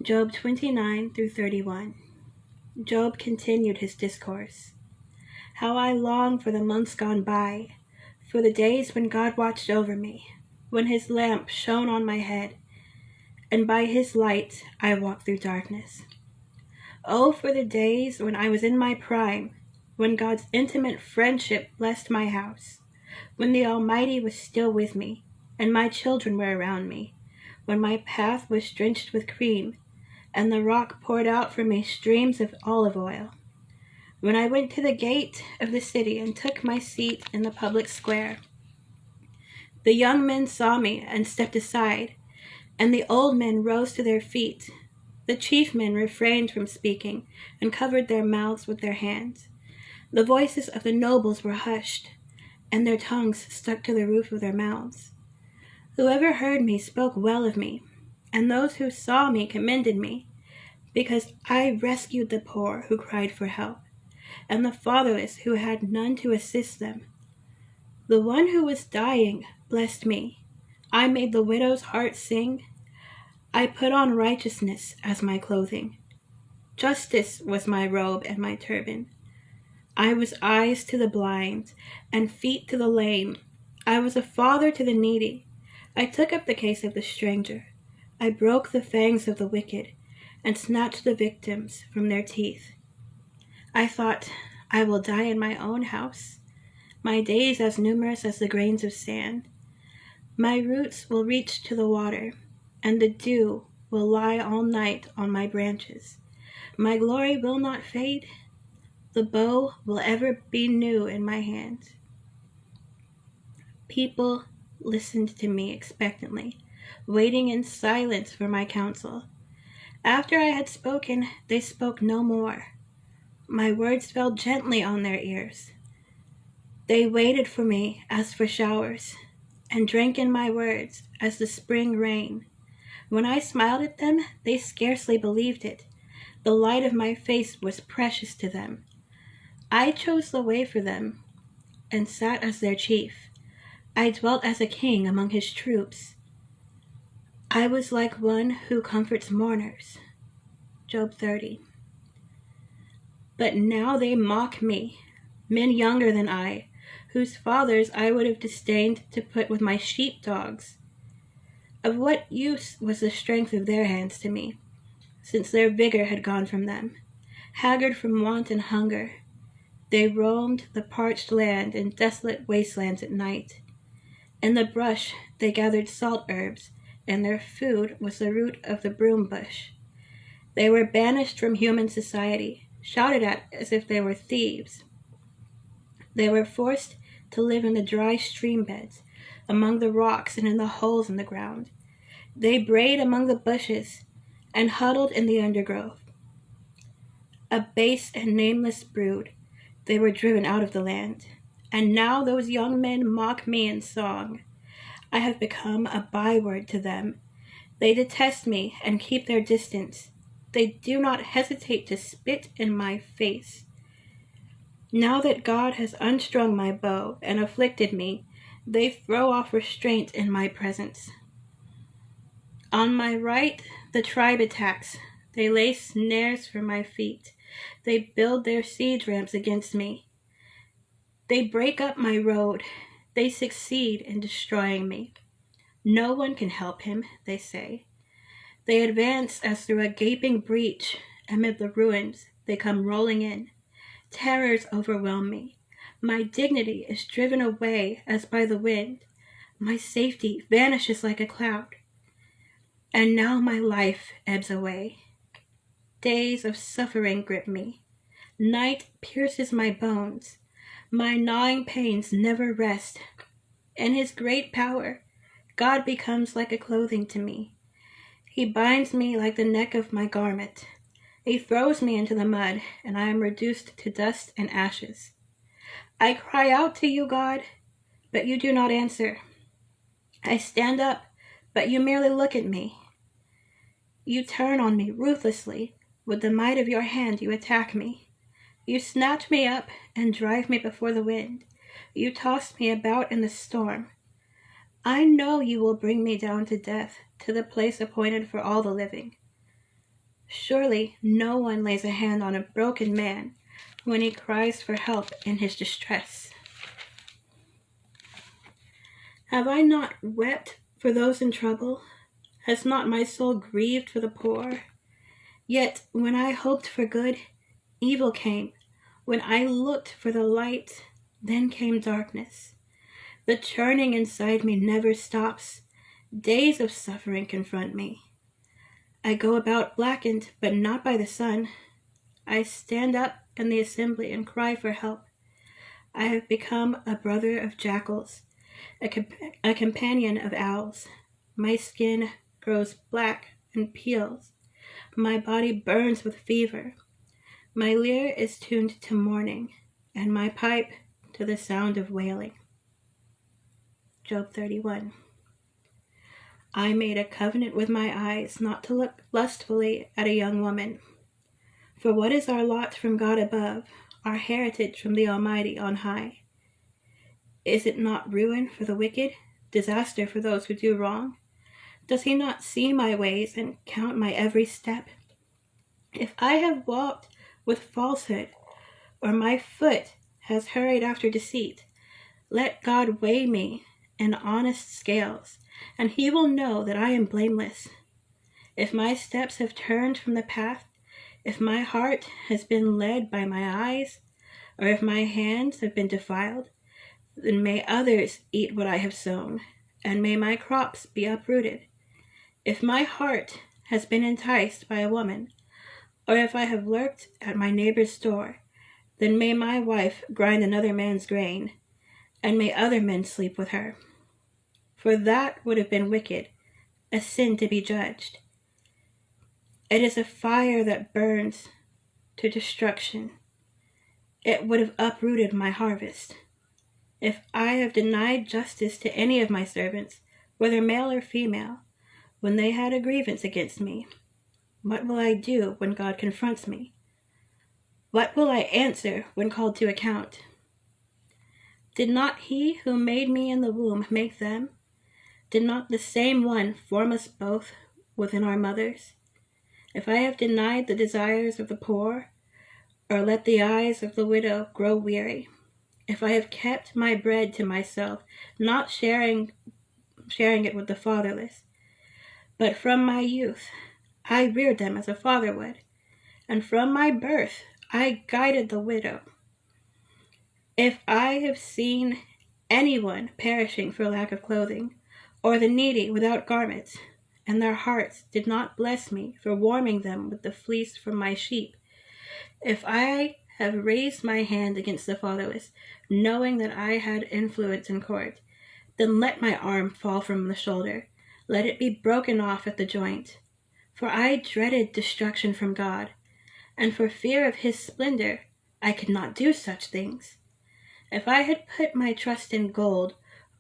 Job 29 through 31. Job continued his discourse. How I long for the months gone by, for the days when God watched over me, when his lamp shone on my head, and by his light I walked through darkness. Oh, for the days when I was in my prime, when God's intimate friendship blessed my house, when the Almighty was still with me, and my children were around me, when my path was drenched with cream, and the rock poured out for me streams of olive oil. When I went to the gate of the city and took my seat in the public square, the young men saw me and stepped aside, and the old men rose to their feet. The chief men refrained from speaking and covered their mouths with their hands. The voices of the nobles were hushed, and their tongues stuck to the roof of their mouths. Whoever heard me spoke well of me, and those who saw me commended me, because I rescued the poor who cried for help, and the fatherless who had none to assist them. The one who was dying blessed me. I made the widow's heart sing. I put on righteousness as my clothing. Justice was my robe and my turban. I was eyes to the blind and feet to the lame. I was a father to the needy. I took up the case of the stranger. I broke the fangs of the wicked and snatched the victims from their teeth. I thought, I will die in my own house, my days as numerous as the grains of sand. My roots will reach to the water, and the dew will lie all night on my branches. My glory will not fade. The bow will ever be new in my hand. People listened to me expectantly, waiting in silence for my counsel. After I had spoken, they spoke no more. My words fell gently on their ears. They waited for me as for showers, and drank in my words as the spring rain. When I smiled at them, they scarcely believed it. The light of my face was precious to them. I chose the way for them, and sat as their chief. I dwelt as a king among his troops. I was like one who comforts mourners. Job 30. But now they mock me, men younger than I, whose fathers I would have disdained to put with my sheepdogs. Of what use was the strength of their hands to me, since their vigor had gone from them? Haggard from want and hunger, they roamed the parched land and desolate wastelands at night. In the brush they gathered salt herbs, and their food was the root of the broom bush. They were banished from human society, shouted at as if they were thieves. They were forced to live in the dry stream beds, among the rocks and in the holes in the ground. They brayed among the bushes and huddled in the undergrowth. A base and nameless brood, they were driven out of the land. And now those young men mock me in song. I have become a byword to them. They detest me and keep their distance. They do not hesitate to spit in my face. Now that God has unstrung my bow and afflicted me, they throw off restraint in my presence. On my right, the tribe attacks. They lay snares for my feet. They build their siege ramps against me. They break up my road. They succeed in destroying me. No one can help him, they say. They advance as through a gaping breach. Amid the ruins, they come rolling in. Terrors overwhelm me. My dignity is driven away as by the wind. My safety vanishes like a cloud. And now my life ebbs away. Days of suffering grip me. Night pierces my bones. My gnawing pains never rest. In his great power, God becomes like a clothing to me. He binds me like the neck of my garment. He throws me into the mud, and I am reduced to dust and ashes. I cry out to you, God, but you do not answer. I stand up, but you merely look at me. You turn on me ruthlessly. With the might of your hand you attack me. You snatch me up and drive me before the wind. You toss me about in the storm. I know you will bring me down to death, to the place appointed for all the living. Surely no one lays a hand on a broken man when he cries for help in his distress. Have I not wept for those in trouble? Has not my soul grieved for the poor? Yet when I hoped for good, evil came. When I looked for the light, then came darkness. The churning inside me never stops. Days of suffering confront me. I go about blackened, but not by the sun. I stand up in the assembly and cry for help. I have become a brother of jackals, a companion of owls. My skin grows black and peels. My body burns with fever. My lyre is tuned to mourning, and my pipe to the sound of wailing. Job 31. I made a covenant with my eyes not to look lustfully at a young woman. For what is our lot from God above, our heritage from the Almighty on high? Is it not ruin for the wicked, disaster for those who do wrong? Does he not see my ways and count my every step? If I have walked with falsehood, or my foot has hurried after deceit, let God weigh me in honest scales, and he will know that I am blameless. If my steps have turned from the path, if my heart has been led by my eyes, or if my hands have been defiled, then may others eat what I have sown, and may my crops be uprooted. If my heart has been enticed by a woman, or if I have lurked at my neighbor's door, then may my wife grind another man's grain, and may other men sleep with her. For that would have been wicked, a sin to be judged. It is a fire that burns to destruction. It would have uprooted my harvest. If I have denied justice to any of my servants, whether male or female, when they had a grievance against me, what will I do when God confronts me? What will I answer when called to account? Did not he who made me in the womb make them? Did not the same one form us both within our mothers? If I have denied the desires of the poor, or let the eyes of the widow grow weary, if I have kept my bread to myself, not sharing it with the fatherless, but from my youth I reared them as a father would, and from my birth I guided the widow. If I have seen anyone perishing for lack of clothing, or the needy without garments, and their hearts did not bless me for warming them with the fleece from my sheep, if I have raised my hand against the fatherless, knowing that I had influence in court, then let my arm fall from the shoulder, let it be broken off at the joint. For I dreaded destruction from God, and for fear of his splendor I could not do such things. If I had put my trust in gold,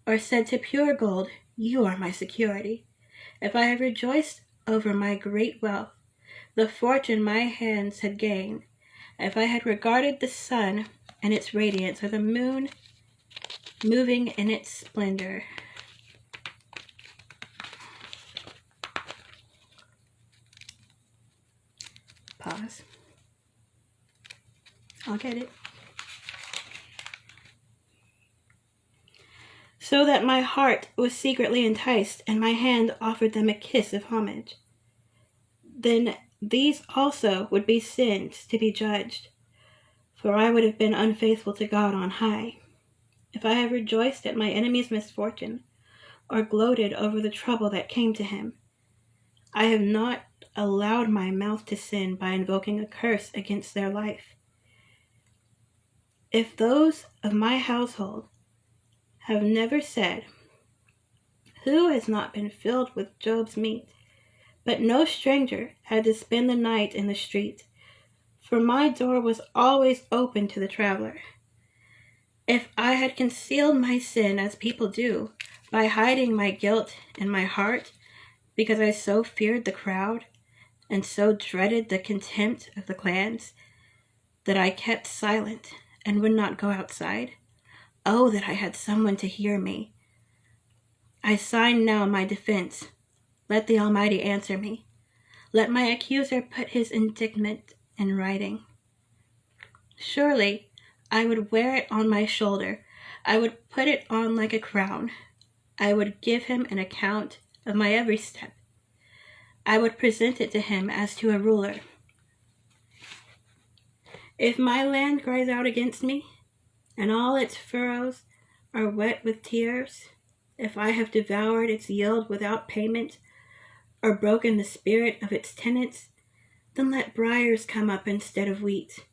or said to pure gold, you are my security, if I have rejoiced over my great wealth, the fortune my hands had gained, if I had regarded the sun and its radiance, or the moon moving in its splendor. Pause. I'll get it. So that my heart was secretly enticed, and my hand offered them a kiss of homage. Then these also would be sins to be judged, for I would have been unfaithful to God on high, if I have rejoiced at my enemy's misfortune, or gloated over the trouble that came to him. I have not allowed my mouth to sin by invoking a curse against their life. If those of my household have never said, who has not been filled with Job's meat? But no stranger had to spend the night in the street, for my door was always open to the traveler. If I had concealed my sin as people do, by hiding my guilt in my heart, because I so feared the crowd, and so dreaded the contempt of the clans, that I kept silent and would not go outside, oh, that I had someone to hear me. I sign now my defense. Let the Almighty answer me. Let my accuser put his indictment in writing. Surely I would wear it on my shoulder. I would put it on like a crown. I would give him an account of my every step. I would present it to him as to a ruler. If my land cries out against me, and all its furrows are wet with tears, if I have devoured its yield without payment, or broken the spirit of its tenants, then let briars come up instead of wheat,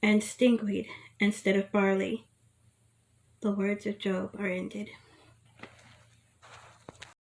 and stinkweed instead of barley. The words of Job are ended.